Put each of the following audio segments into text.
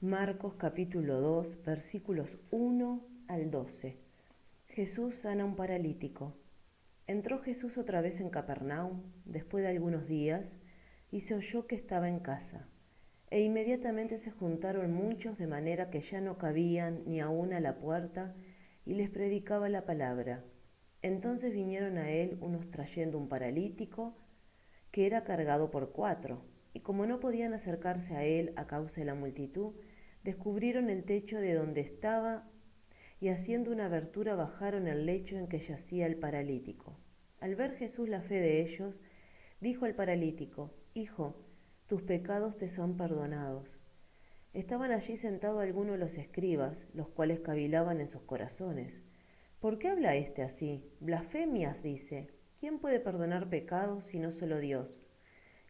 Marcos capítulo 2, versículos 1 al 12. Jesús sana a un paralítico. Entró Jesús otra vez en Capernaum, después de algunos días, y se oyó que estaba en casa. E inmediatamente se juntaron muchos, de manera que ya no cabían ni aun a la puerta, y les predicaba la palabra. Entonces vinieron a él unos trayendo un paralítico, que era cargado por 4, y como no podían acercarse a él a causa de la multitud, descubrieron el techo de donde estaba, y haciendo una abertura bajaron el lecho en que yacía el paralítico. Al ver Jesús la fe de ellos, dijo al paralítico: Hijo, tus pecados te son perdonados. Estaban allí sentados algunos de los escribas, los cuales cavilaban en sus corazones. ¿Por qué habla éste así? Blasfemias dice. ¿Quién puede perdonar pecados sino solo Dios?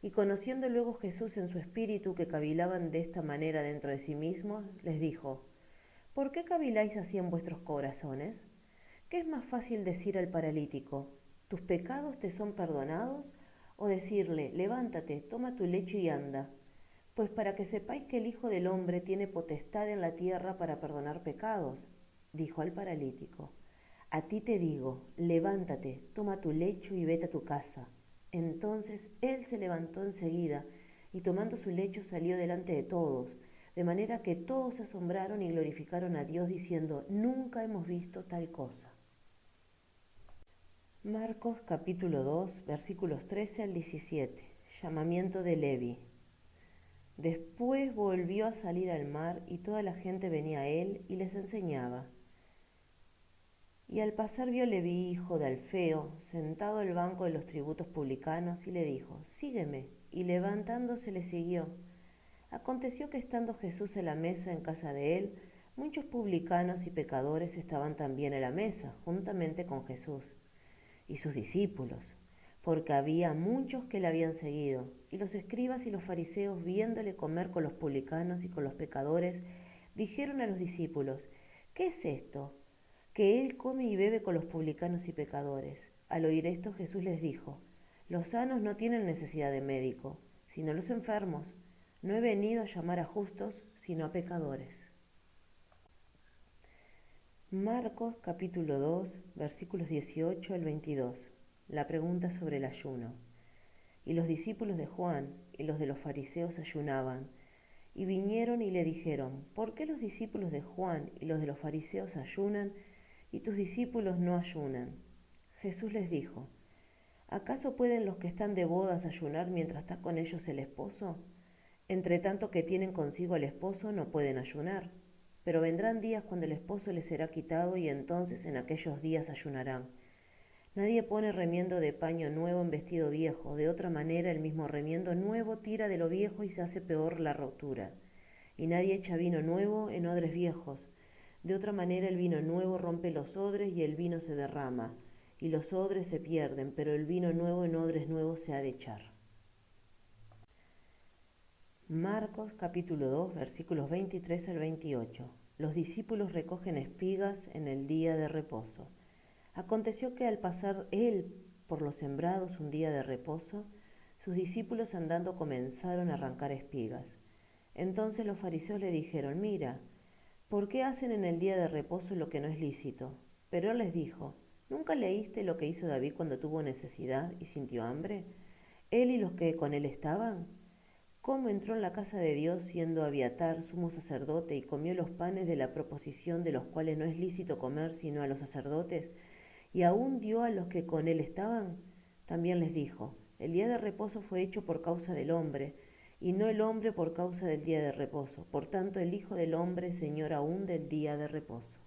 Y conociendo luego Jesús en su espíritu que cavilaban de esta manera dentro de sí mismos, les dijo: ¿Por qué caviláis así en vuestros corazones? ¿Qué es más fácil decir al paralítico: tus pecados te son perdonados? ¿O decirle: levántate, toma tu lecho y anda? Pues para que sepáis que el Hijo del Hombre tiene potestad en la tierra para perdonar pecados. Dijo al paralítico: a ti te digo, levántate, toma tu lecho y vete a tu casa. Entonces él se levantó enseguida, y tomando su lecho salió delante de todos, de manera que todos se asombraron y glorificaron a Dios, diciendo: nunca hemos visto tal cosa. Marcos capítulo 2, versículos 13 al 17. Llamamiento de Leví. Después volvió a salir al mar, y toda la gente venía a él y les enseñaba. Y al pasar vio Leví, hijo de Alfeo, sentado al banco de los tributos publicanos, y le dijo: sígueme. Y levantándose le siguió. Aconteció que estando Jesús en la mesa en casa de él, muchos publicanos y pecadores estaban también en la mesa, juntamente con Jesús y sus discípulos, porque había muchos que le habían seguido. Y los escribas y los fariseos, viéndole comer con los publicanos y con los pecadores, dijeron a los discípulos: ¿qué es esto? Que él come y bebe con los publicanos y pecadores. Al oír esto, Jesús les dijo: los sanos no tienen necesidad de médico, sino los enfermos. No he venido a llamar a justos, sino a pecadores. Marcos capítulo 2, versículos 18 al 22. La pregunta sobre el ayuno. Y los discípulos de Juan y los de los fariseos ayunaban, y vinieron y le dijeron: ¿por qué los discípulos de Juan y los de los fariseos ayunan, y tus discípulos no ayunan? Jesús les dijo: ¿acaso pueden los que están de bodas ayunar mientras está con ellos el esposo? Entre tanto que tienen consigo al esposo, no pueden ayunar. Pero vendrán días cuando el esposo les será quitado, y entonces en aquellos días ayunarán. Nadie pone remiendo de paño nuevo en vestido viejo, de otra manera el mismo remiendo nuevo tira de lo viejo y se hace peor la rotura. Y nadie echa vino nuevo en odres viejos, de otra manera el vino nuevo rompe los odres y el vino se derrama, y los odres se pierden, pero el vino nuevo en odres nuevos se ha de echar. Marcos capítulo 2, versículos 23 al 28. Los discípulos recogen espigas en el día de reposo. Aconteció que al pasar él por los sembrados un día de reposo, sus discípulos andando comenzaron a arrancar espigas. Entonces los fariseos le dijeron: mira, ¿por qué hacen en el día de reposo lo que no es lícito? Pero él les dijo: ¿nunca leíste lo que hizo David cuando tuvo necesidad y sintió hambre? Él y los que con él estaban. ¿Cómo entró en la casa de Dios siendo Abiatar sumo sacerdote y comió los panes de la proposición, de los cuales no es lícito comer sino a los sacerdotes, y aún dio a los que con él estaban? También les dijo: el día de reposo fue hecho por causa del hombre, y no el hombre por causa del día de reposo. Por tanto, el Hijo del Hombre es Señor aún del día de reposo.